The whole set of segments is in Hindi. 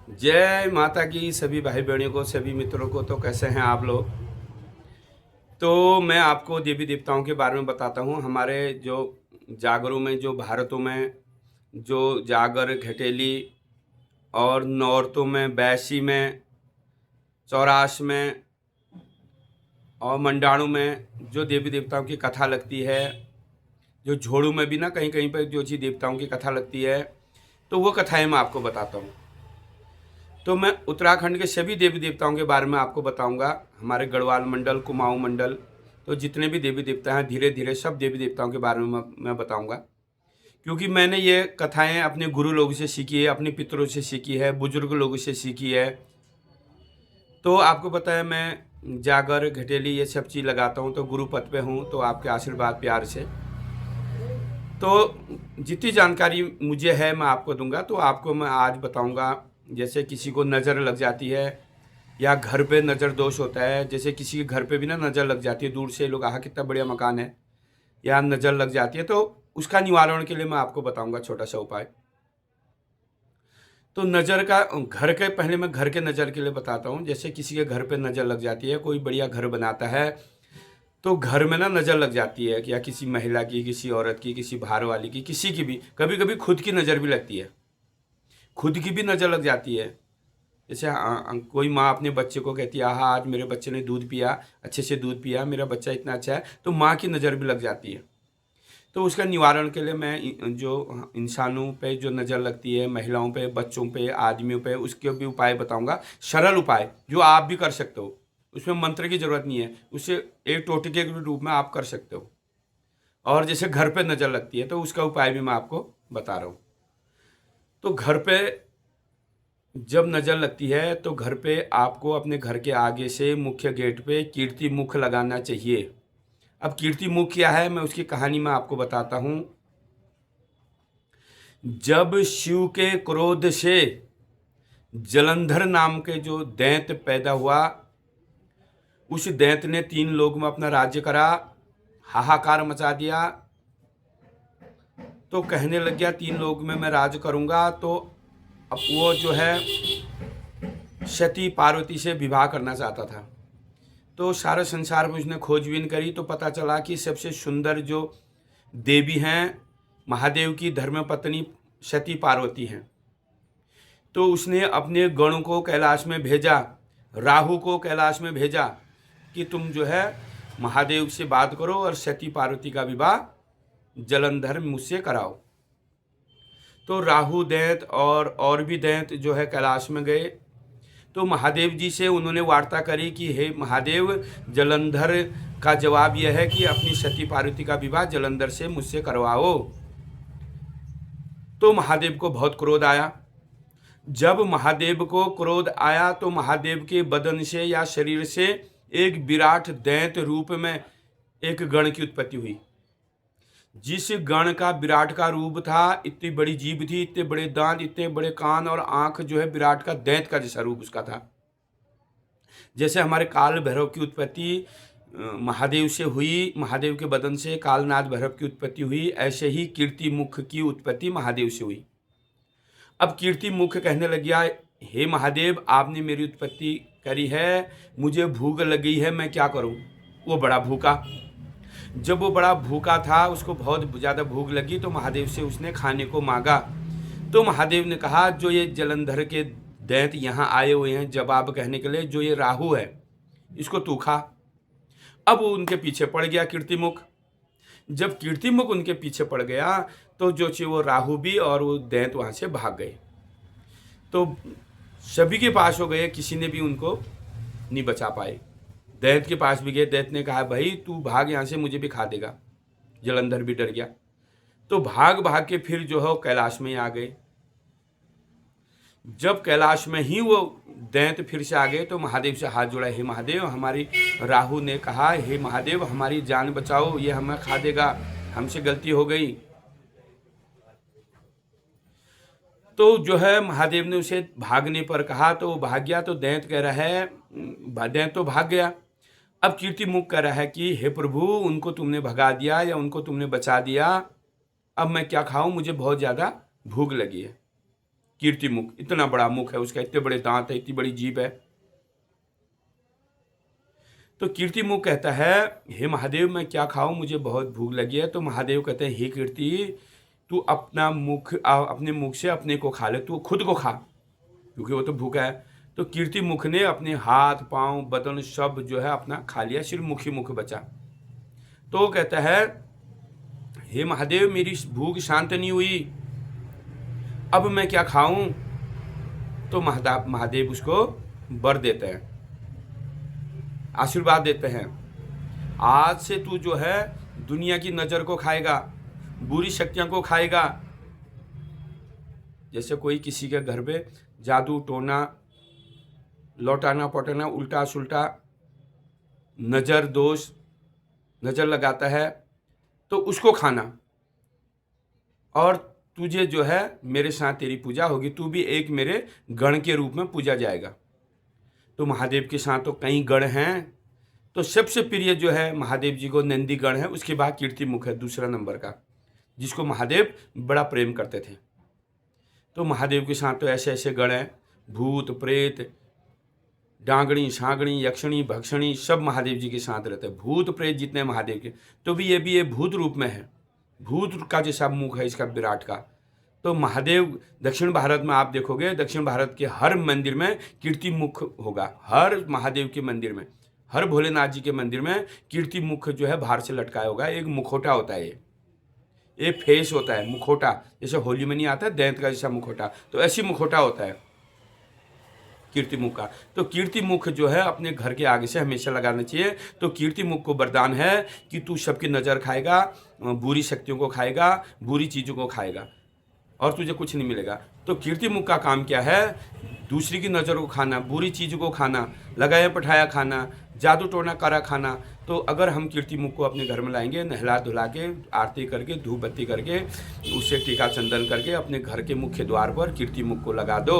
जय माता की सभी भाई बहनों को, सभी मित्रों को। तो कैसे हैं आप लोग? तो मैं आपको देवी देवताओं के बारे में बताता हूँ। हमारे जो जागरों में, जो भारतों में, जो जागर घटेली और नौरतों में, बैसी में, चौराश में और मंडाणों में जो देवी देवताओं की कथा लगती है, जो झोड़ू में भी ना कहीं कहीं पर जो चीज़ देवताओं की कथा लगती है, तो वो कथाएं मैं आपको बताता हूँ। तो मैं उत्तराखंड के सभी देवी देवताओं के बारे में आपको बताऊंगा। हमारे गढ़वाल मंडल, कुमाऊं मंडल, तो जितने भी देवी देवता हैं, धीरे धीरे सब देवी देवताओं के बारे में मैं बताऊंगा। क्योंकि मैंने ये कथाएं अपने गुरु लोगों से सीखी है, अपने पितरों से सीखी है, बुजुर्ग लोगों से सीखी है। तो आपको पता है मैं जागर घटेली ये सब चीज़ लगाता हूँ, तो गुरु पद पे हूँ, तो आपके आशीर्वाद प्यार से तो जितनी जानकारी मुझे है मैं आपको दूंगा। तो आपको मैं आज बताऊंगा, जैसे किसी को नज़र लग जाती है या घर पे नज़र दोष होता है। जैसे किसी के घर पे भी ना नज़र लग जाती है, दूर से लोग आहा कितना बढ़िया मकान है, या नज़र लग जाती है, तो उसका निवारण के लिए मैं आपको बताऊंगा छोटा सा उपाय। तो नज़र का घर के पहले मैं घर के नज़र के लिए बताता हूँ। जैसे किसी के घर पे नज़र लग जाती है, कोई बढ़िया घर बनाता है, तो घर में ना नज़र लग जाती है, या किसी महिला की, किसी औरत की, किसी बाहर वाली की, किसी की भी, कभी कभी खुद की नज़र भी लगती है, खुद की भी नज़र लग जाती है। जैसे कोई माँ अपने बच्चे को कहती है, आहा आज मेरे बच्चे ने दूध पिया, अच्छे से दूध पिया, मेरा बच्चा इतना अच्छा है, तो माँ की नज़र भी लग जाती है। तो उसका निवारण के लिए मैं जो इंसानों पे जो नज़र लगती है, महिलाओं पे, बच्चों पे, आदमियों पे, उसके भी उपाय बताऊंगा, सरल उपाय जो आप भी कर सकते हो। उसमें मंत्र की ज़रूरत नहीं है, उसे एक टोटके के रूप में आप कर सकते हो। और जैसे घर पे नज़र लगती है, तो उसका उपाय भी मैं आपको बता रहा हूँ। तो घर पे जब नज़र लगती है, तो घर पे आपको अपने घर के आगे से मुख्य गेट पे कीर्ति मुख लगाना चाहिए। अब कीर्ति मुख क्या है, मैं उसकी कहानी में आपको बताता हूँ। जब शिव के क्रोध से जलंधर नाम के जो दैत्य पैदा हुआ, उस दैत्य ने 3 लोक में अपना राज्य करा, हाहाकार मचा दिया। तो कहने लग गया 3 लोक में मैं राज करूंगा। तो अब वो जो है सती पार्वती से विवाह करना चाहता था। तो सारे संसार में उसने खोजबीन करी, तो पता चला कि सबसे सुंदर जो देवी हैं, महादेव की धर्मपत्नी सती पार्वती हैं। तो उसने अपने गण को कैलाश में भेजा, राहु को कैलाश में भेजा कि तुम जो है महादेव से बात करो और सती पार्वती का विवाह जलंधर मुझसे कराओ। तो राहु दैत्य और भी दैत्य जो है कैलाश में गए। तो महादेव जी से उन्होंने वार्ता करी कि हे महादेव, जलंधर का जवाब यह है कि अपनी सती पार्वती का विवाह जलंधर से मुझसे करवाओ। तो महादेव को बहुत क्रोध आया। जब महादेव को क्रोध आया, तो महादेव के बदन से या शरीर से एक विराट दैत्य रूप में एक गण की उत्पत्ति हुई। जिस गण का विराट का रूप था, इतनी बड़ी जीभ थी, इतने बड़े दांत, इतने बड़े कान और आंख, जो है विराट का दैत्य का जैसा रूप उसका था। जैसे हमारे काल भैरव की उत्पत्ति महादेव से हुई, महादेव के बदन से कालनाथ भैरव की उत्पत्ति हुई, ऐसे ही कीर्ति मुख की उत्पत्ति महादेव से हुई। अब कीर्ति मुख कहने लग गया, हे महादेव, आपने मेरी उत्पत्ति करी है, मुझे भूख लगी है, मैं क्या करूं? वो बड़ा भूखा। जब वो बड़ा भूखा था, उसको बहुत ज़्यादा भूख लगी, तो महादेव से उसने खाने को मांगा। तो महादेव ने कहा, जो ये जलंधर के दैत्य यहाँ आए हुए हैं जवाब कहने के लिए, जो ये राहु है, इसको तू खा। अब वो उनके पीछे पड़ गया कीर्तिमुख। जब कीर्तिमुख उनके पीछे पड़ गया, तो जो चे वो राहु भी और वो दैत्य वहाँ से भाग गए। तो सभी के पास हो गए, किसी ने भी उनको नहीं बचा पाए। दैत्य के पास भी गए, दैत्य ने कहा, भाई तू भाग यहाँ से, मुझे भी खा देगा। जलंधर भी डर गया। तो भाग भाग के फिर जो है कैलाश में आ गए। जब कैलाश में ही वो दैत्य फिर से आ गए, तो महादेव से हाथ जोड़ा, हे महादेव, हमारी राहु ने कहा, हे महादेव हमारी जान बचाओ, ये हमें खा देगा, हमसे गलती हो गई। तो जो है महादेव ने उसे भागने पर कहा, तो वो भाग गया। तो दैत्य कह रहा है, दैत्य तो भाग गया। अब कीर्तिमुख कह रहा है कि हे प्रभु, उनको तुमने भगा दिया या उनको तुमने बचा दिया, अब मैं क्या खाऊं, मुझे बहुत ज़्यादा भूख लगी है। कीर्ति मुख, इतना बड़ा मुख है उसका, इतने बड़े दांत है, इतनी बड़ी जीभ है। तो कीर्ति मुख कहता है, हे महादेव मैं क्या खाऊं, मुझे बहुत भूख लगी है। तो महादेव कहते हैं, हे कीर्ति तू अपना मुख अपने मुख से अपने को खा ले, तू खुद को खा, क्योंकि वो तो भूखा है। तो कीर्ति मुख ने अपने हाथ पांव बदन सब जो है अपना खा लिया, सिर्फ मुख ही मुख बचा। तो वो कहता है, हे महादेव मेरी भूख शांत नहीं हुई, अब मैं क्या खाऊं। तो महादेव उसको वर देते हैं, आशीर्वाद देते हैं, आज से तू जो है दुनिया की नज़र को खाएगा, बुरी शक्तियों को खाएगा। जैसे कोई किसी के घर पे जादू टोना लौटाना पटाना उल्टा सुल्टा नज़र दोष नज़र लगाता है, तो उसको खाना, और तुझे जो है मेरे साथ तेरी पूजा होगी, तू भी एक मेरे गण के रूप में पूजा जाएगा। तो महादेव के साथ तो कई गण हैं, तो सबसे प्रिय जो है महादेव जी को नंदी गण है, उसके बाद कीर्ति मुख है दूसरा नंबर का, जिसको महादेव बड़ा प्रेम करते थे। तो महादेव के साथ तो ऐसे ऐसे गण हैं, भूत प्रेत डांगड़ी सागणी यक्षणी भक्षणी सब महादेव जी के साथ रहते हैं। भूत प्रेत जितने महादेव के, तो भी ये भूत रूप में है, भूत का जैसा मुख है इसका विराट का। तो महादेव दक्षिण भारत में आप देखोगे, दक्षिण भारत के हर मंदिर में कीर्ति मुख होगा, हर महादेव के मंदिर में, हर भोलेनाथ जी के मंदिर में कीर्ति मुख जो है बाहर से लटकाया होगा। एक मुखोटा होता है, ये फेस होता है मुखोटा, जैसे होली में नहीं आता दैंत का जैसा मुखोटा, तो ऐसी मुखोटा होता है कीर्ति मुख का। तो कीर्ति मुख जो है अपने घर के आगे से हमेशा लगाना चाहिए। तो कीर्ति मुख को वरदान है कि तू सबकी नज़र खाएगा, बुरी शक्तियों को खाएगा, बुरी चीज़ों को खाएगा, और तुझे कुछ नहीं मिलेगा। तो कीर्ति मुख का काम क्या है, दूसरी की नज़र को खाना, बुरी चीज़ों को खाना, लगाया पठाया खाना, जादू टोना करा खाना। तो अगर हम कीर्ति मुख को अपने घर में लाएंगे, नहला धुला के आरती करके धूप बत्ती करके उससे टीका चंदन करके अपने घर के मुख्य द्वार पर कीर्ति मुख को लगा दो,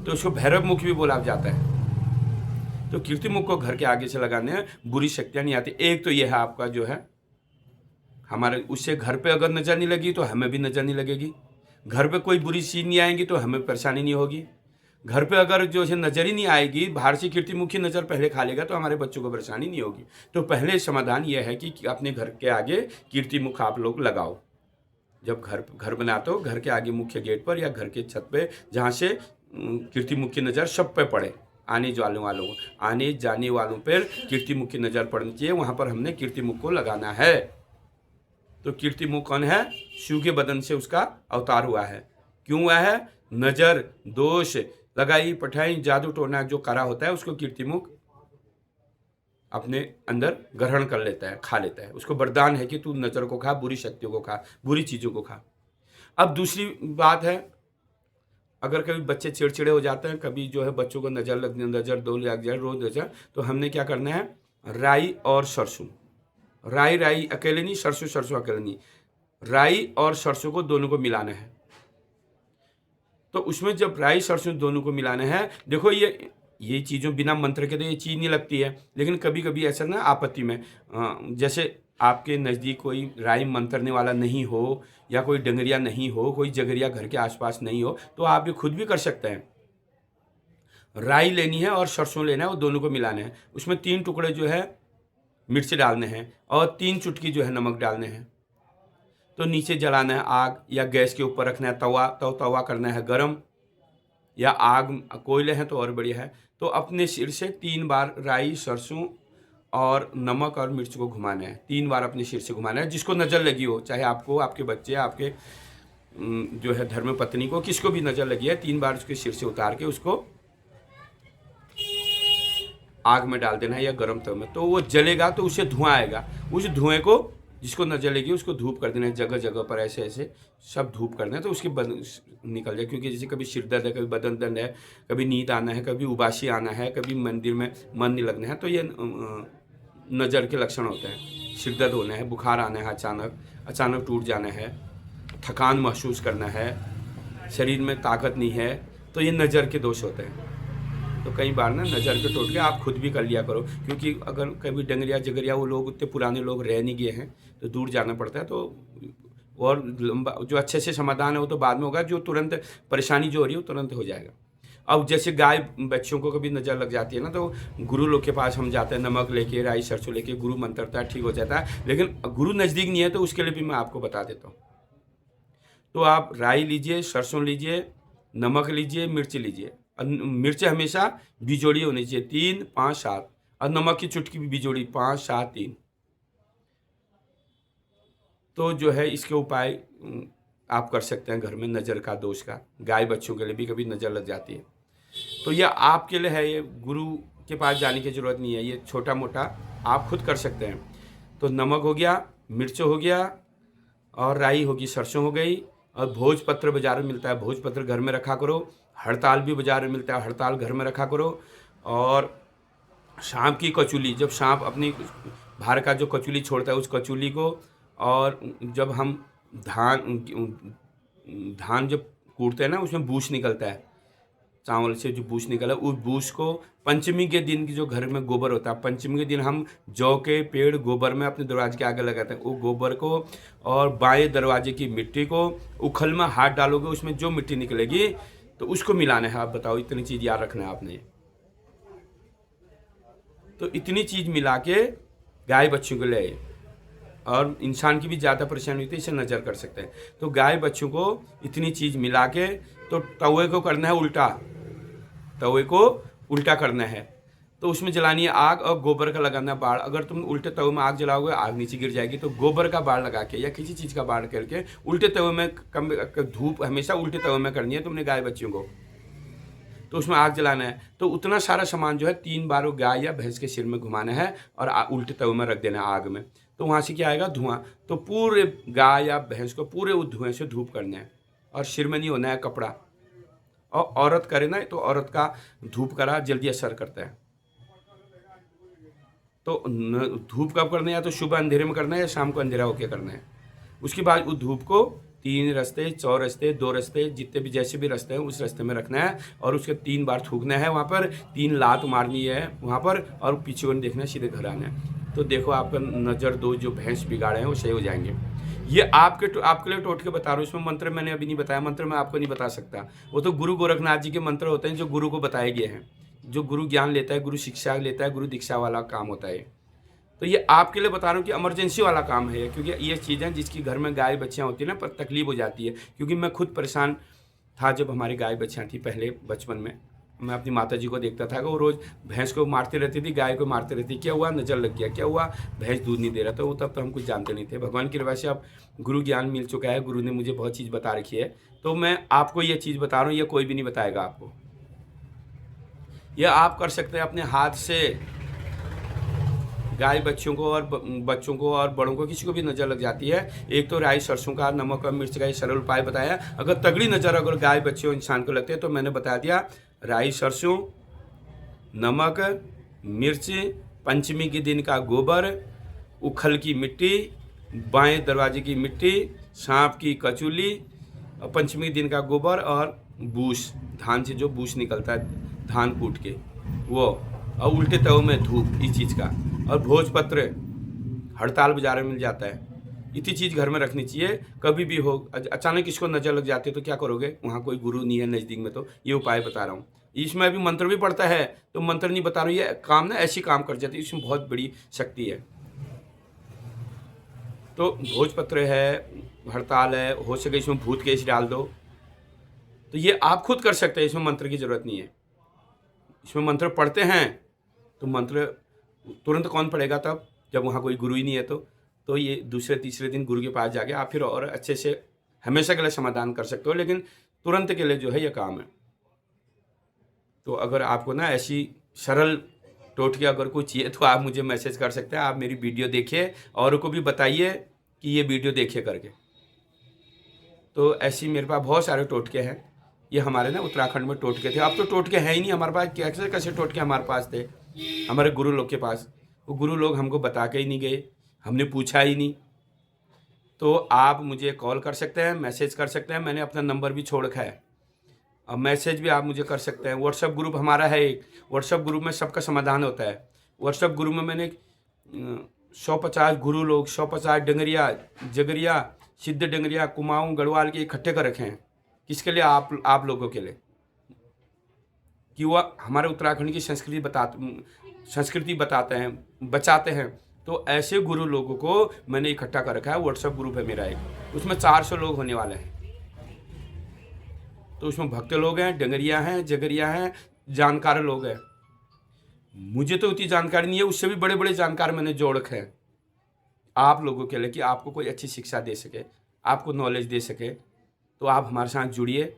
तो उसको भैरव मुख भी बोला जाता है। तो कीर्ति मुख को घर के आगे से लगाने बुरी शक्तियाँ नहीं आती। एक तो यह है आपका जो है हमारे, उससे घर पे अगर नज़र नहीं लगी तो हमें भी नज़र नहीं लगेगी, घर पे कोई बुरी चीज़ नहीं आएगी तो हमें परेशानी नहीं होगी। घर पे अगर जो है नज़र ही नहीं आएगी, बाहर से कीर्ति मुखी नज़र पहले खा लेगा तो हमारे बच्चों को परेशानी नहीं होगी। तो पहले समाधान यह है कि अपने घर के आगे कीर्ति मुख आप लोग लगाओ। जब घर बनाते हो, घर के आगे मुख्य गेट पर या घर के छत पे, जहाँ से कीर्ति मुख की नज़र सब पे पड़े, आने जाने वालों पर कीर्ति मुख की नज़र पड़नी चाहिए, वहाँ पर हमने कीर्ति मुख को लगाना है। तो कीर्ति मुख कौन है, शिव के बदन से उसका अवतार हुआ है। क्यों हुआ है, नज़र दोष लगाई पठाई जादू टोना जो करा होता है उसको कीर्ति मुख अपने अंदर ग्रहण कर लेता है, खा लेता है। उसको वरदान है कि तू नज़र को खा, बुरी शक्तियों को खा, बुरी चीज़ों को खा। अब दूसरी बात है, अगर कभी बच्चे चिड़चिड़े हो जाते हैं, कभी जो है बच्चों को नज़र लग जाए रोज नज़र, तो हमने क्या करना है, राई और सरसों, राई अकेले नहीं, सरसों अकेले नहीं, राई और सरसों को दोनों को मिलाना है। तो उसमें जब राई सरसों दोनों को मिलाना है, देखो ये चीज़ों बिना मंत्र के तो ये चीज़ नहीं लगती है, लेकिन कभी कभी ऐसा ना आपत्ति में, जैसे आपके नज़दीक कोई राई मंत्रने वाला नहीं हो, या कोई डंगरिया नहीं हो, कोई जगरिया घर के आसपास नहीं हो, तो आप ये खुद भी कर सकते हैं। राई लेनी है और सरसों लेना है, वो दोनों को मिलाना है। उसमें 3 टुकड़े जो है मिर्च डालने हैं और 3 चुटकी जो है नमक डालने हैं। तो नीचे जलाना है आग, या गैस के ऊपर रखना है तवा करना है गरम, या आग कोयले हैं तो और बढ़िया है। तो अपने सिर से 3 बार राई सरसों और नमक और मिर्च को घुमाना है, 3 बार अपने सिर से घुमाना है। जिसको नज़र लगी हो, चाहे आपको, आपके बच्चे, आपके जो है धर्म पत्नी को, किसको भी नज़र लगी है, 3 बार उसके सिर से उतार के उसको आग में डाल देना है या गर्म तवे में। तो वो जलेगा तो उससे धुआं आएगा, उस धुएं को जिसको नजर लगी उसको धूप कर देना है, जगह जगह पर ऐसे ऐसे सब धूप कर देना, तो उसकी बदन निकल जाए। क्योंकि जैसे कभी सिर दर्द है, कभी बदन दर्द है, कभी नींद आना है, कभी उबासी आना है, कभी मंदिर में मन नहीं लगना है, तो ये नज़र के लक्षण होते हैं। सिर दर्द होना है, बुखार आना है, अचानक टूट जाना है, थकान महसूस करना है, शरीर में ताकत नहीं है, तो ये नज़र के दोष होते हैं। तो कई बार ना नज़र के टोटके आप खुद भी कर लिया करो, क्योंकि अगर कभी डंगरिया जगरिया वो लोग उतने पुराने लोग रह नहीं गए हैं तो दूर जाना पड़ता है, तो और लंबा जो अच्छे से समाधान है वो तो बाद में होगा, जो तुरंत परेशानी जो हो रही है वो तुरंत हो जाएगा। अब जैसे गाय बच्चों को कभी नज़र लग जाती है ना, तो गुरु लोग के पास हम जाते हैं, नमक लेके, राई सरसों लेके, गुरु मंत्रता है, ठीक हो जाता है। लेकिन गुरु नज़दीक नहीं है तो उसके लिए भी मैं आपको बता देता हूँ। तो आप राई लीजिए, सरसों लीजिए, नमक लीजिए, मिर्च लीजिए। मिर्च हमेशा बिजोड़ी होनी चाहिए, 3, 5, 7, और नमक की चुटकी भी बिजोड़ी, 5, 7, 3। तो जो है इसके उपाय आप कर सकते हैं घर में, नज़र का दोष का। गाय बच्चों के लिए भी कभी नज़र लग जाती है तो यह आपके लिए है, ये गुरु के पास जाने की ज़रूरत नहीं है, ये छोटा मोटा आप खुद कर सकते हैं। तो नमक हो गया, मिर्च हो गया, और राई होगी, सरसों हो गई, और भोजपत्र बाजार में मिलता है, भोजपत्र घर में रखा करो। हड़ताल भी बाजार में मिलता है, हड़ताल घर में रखा करो। और सांप की कचूली, जब सांप अपनी बाहर का जो कचूली छोड़ता है उस कचूली को, और जब हम धान जब कूटते हैं ना, उसमें बूस निकलता है, चावल से जो बूस निकला, उस बूस को पंचमी के दिन की जो घर में गोबर होता है, पंचमी के दिन हम जौ के पेड़ गोबर में अपने दरवाजे के आगे लगाते हैं। वो गोबर को और बाएं दरवाजे की मिट्टी को उखल में हाथ डालोगे, उसमें जो मिट्टी निकलेगी तो उसको मिलाना है। आप बताओ, इतनी चीज़ याद रखना है आपने। तो इतनी चीज़ मिला के गाय बच्चों को ले, और इंसान की भी ज़्यादा परेशानी होती है, इसे नज़र कर सकते हैं। तो गाय बच्चों को इतनी चीज़ मिला के, तो तवे को करना है उल्टा, तवे को उल्टा करना है। तो उसमें जलानी है आग, और गोबर का लगाना है बाड़। अगर तुम उल्टे तवे में आग जलाओगे, आग नीचे गिर जाएगी। तो गोबर का बाड़ लगा के या किसी चीज़ का बाड़ करके उल्टे तवे में, कम धूप हमेशा उल्टे तवे में करनी है तुमने गाय बच्चियों को। तो उसमें आग जलाना है, तो उतना सारा सामान जो है 3 बार वो गाय या भैंस के सिर में घुमाना है और उल्टे तवे में रख देना है आग में। तो वहाँ से क्या आएगा? धुआं। तो पूरे गाय या भैंस को पूरे उस धुएं से धूप करना है, और सिर में नहीं होना है कपड़ा। और औरत करे ना, तो औरत का धूप करा जल्दी असर करता है। तो धूप कब करना है? या तो सुबह अंधेरे में करना है या शाम को अंधेरा होकर करना है। उसके बाद उस धूप को 3 रस्ते, 4 रस्ते, 2 रस्ते, जितने भी जैसे भी रस्ते हैं उस रस्ते में रखना है, और उसके 3 बार थूकना है वहाँ पर, 3 लात मारनी है वहाँ पर, और पीछे को नहीं देखना है, सीधे घर आना है। तो देखो आपका नज़र दो जो भैंस बिगाड़े हैं वो सही हो जाएंगे। ये आपके लिए टोटके बता रहा हूँ। इसमें मंत्र मैंने अभी नहीं बताया, मंत्र मैं आपको नहीं बता सकता। वो तो गुरु गोरखनाथ जी के मंत्र होते हैं जो गुरु को बताए गए हैं। जो गुरु ज्ञान लेता है, गुरु शिक्षा लेता है, गुरु दीक्षा वाला काम होता है। तो ये आपके लिए बता रहा हूँ कि इमरजेंसी वाला काम है, क्योंकि ये चीज़ें जिसकी घर में गाय बच्चियाँ होती है ना, पर तकलीफ हो जाती है। क्योंकि मैं खुद परेशान था जब हमारी गाय बच्चियाँ थी पहले बचपन में। मैं अपनी माता जी को देखता था कि वो रोज़ भैंस को मारती रहती थी, गाय को मारती रहती। क्या हुआ? नज़र लग गया। क्या हुआ? भैंस दूध नहीं दे रहा था। वो तब तो हम कुछ जानते नहीं थे। भगवान की कृपा से अब गुरु ज्ञान मिल चुका है, गुरु ने मुझे बहुत चीज़ बता रखी है। तो मैं आपको ये चीज़ बता रहा हूँ, ये कोई भी नहीं बताएगा आपको। यह आप कर सकते हैं अपने हाथ से। गाय बच्चों को और बड़ों को, किसी को भी नज़र लग जाती है, एक तो राई सरसों का, नमक और मिर्च का ये सरल उपाय बताया। अगर तगड़ी नज़र अगर गाय बच्चे और इंसान को लगते हैं तो मैंने बता दिया, राई सरसों, नमक, मिर्च, पंचमी के दिन का गोबर, उखल की मिट्टी, बाएं दरवाजे की मिट्टी, सांप की कचूली, और पंचमी दिन का गोबर, और बूस, धान से जो बूस निकलता है धान कूट के वो, और उल्टे तवे में धूप, इस चीज़ का, और भोजपत्र हड़ताल बाजार में मिल जाता है। इतनी चीज़ घर में रखनी चाहिए। कभी भी हो अचानक इसको नज़र लग जाती है तो क्या करोगे? वहाँ कोई गुरु नहीं है नज़दीक में, तो ये उपाय बता रहा हूँ। इसमें अभी मंत्र भी पढ़ता है, तो मंत्र नहीं बता रहा हूँ, ये काम ना ऐसी काम कर जाती है, इसमें बहुत बड़ी शक्ति है। तो भोजपत्र है, हड़ताल है, हो सके इसमें भूत केश डाल दो। तो ये आप खुद कर सकते हैं, इसमें मंत्र की ज़रूरत नहीं है। इसमें मंत्र पढ़ते हैं तो मंत्र तुरंत कौन पढ़ेगा? तब जब वहाँ कोई गुरु ही नहीं है। तो ये दूसरे तीसरे दिन गुरु के पास जाके आप फिर और अच्छे से हमेशा के लिए समाधान कर सकते हो, लेकिन तुरंत के लिए जो है ये काम है। तो अगर आपको ना ऐसी सरल टोटके अगर कोई चाहिए तो आप मुझे मैसेज कर सकते हैं। आप मेरी वीडियो देखिए, औरों को भी बताइए कि ये वीडियो देखिए करके। तो ऐसी मेरे पास बहुत सारे टोटके हैं। ये हमारे ना उत्तराखंड में टोटके थे। अब तो टोटके हैं ही नहीं हमारे पास। कैसे कैसे टोटके हमारे पास थे हमारे गुरु लोग के पास। वो गुरु लोग हमको बता के ही नहीं गए, हमने पूछा ही नहीं। तो आप मुझे कॉल कर सकते हैं, मैसेज कर सकते हैं। मैंने अपना नंबर भी छोड़ रखा है, अब मैसेज भी आप मुझे कर सकते हैं। व्हाट्सएप ग्रुप हमारा है एक, व्हाट्सएप ग्रुप में सबका समाधान होता है। व्हाट्सएप ग्रुप में मैंने 150 गुरु लोग, 150 डंगरिया जगरिया सिद्ध, डंगरिया, कुमाऊं, गढ़वाल के इकट्ठे कर रखे हैं। किसके लिए? आप लोगों के लिए, कि वह हमारे उत्तराखंड की संस्कृति बताते हैं, बचाते हैं। तो ऐसे गुरु लोगों को मैंने इकट्ठा कर रखा है। व्हाट्सएप ग्रुप है मेरा एक, उसमें 400 लोग होने वाले हैं। तो उसमें भक्त लोग हैं, डंगरिया हैं, जगरिया हैं, जानकार लोग हैं। मुझे तो उतनी जानकारी नहीं है, उससे भी बड़े बड़े जानकार मैंने जोड़ रखे हैं आप लोगों के लिए, कि आपको कोई अच्छी शिक्षा दे सके, आपको नॉलेज दे सके। तो आप हमारे साथ जुड़िए।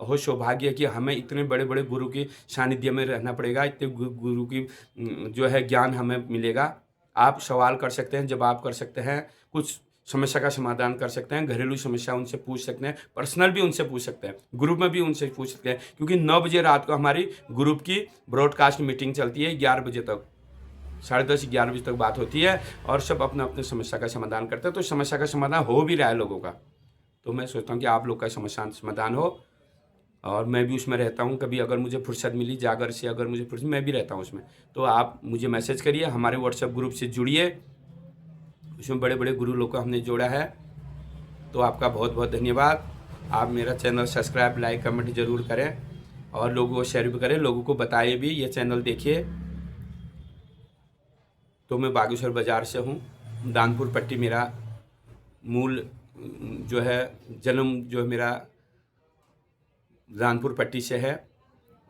हो सौभाग्य है कि हमें इतने बड़े बड़े गुरु की सानिध्य में रहना पड़ेगा, इतने गुरु की जो है ज्ञान हमें मिलेगा। आप सवाल कर सकते हैं, जवाब कर सकते हैं, कुछ समस्या का समाधान कर सकते हैं, घरेलू समस्या उनसे पूछ सकते हैं, पर्सनल भी उनसे पूछ सकते हैं, ग्रुप में भी उनसे पूछ सकते हैं। क्योंकि 9 बजे रात को हमारी ग्रुप की ब्रॉडकास्ट मीटिंग चलती है, 11 बजे तक, 10:30 11 बजे तक बात होती है, और सब अपने अपने समस्या का समाधान करते हैं। तो समस्या का समाधान हो भी रहा है लोगों का। तो मैं सोचता हूँ कि आप लोग का समस्या समाधान हो, और मैं भी उसमें रहता हूँ। कभी अगर मुझे फुर्सत मिली जागर से, अगर मुझे फुर्सत, मैं भी रहता हूँ उसमें। तो आप मुझे मैसेज करिए, हमारे व्हाट्सएप ग्रुप से जुड़िए, उसमें बड़े बड़े गुरु लोग को हमने जोड़ा है। तो आपका बहुत बहुत धन्यवाद। आप मेरा चैनल सब्सक्राइब, लाइक, कमेंट जरूर करें, और लोगों को शेयर भी करें, लोगों को बताइए भी ये चैनल देखिए। तो मैं बागेश्वर बाज़ार से हूँ, दानपुर पट्टी मेरा मूल जो है, जन्म जो है मेरा दानपुर पट्टी से है,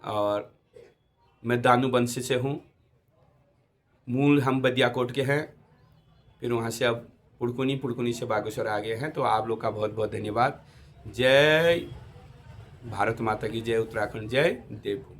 और मैं दानूवंशी से हूँ। मूल हम बदियाकोट के हैं, फिर वहाँ से अब पुड़कुनी से बागेश्वर आ गए हैं। तो आप लोग का बहुत बहुत धन्यवाद। जय भारत माता की जय, उत्तराखंड जय, देवभूमि।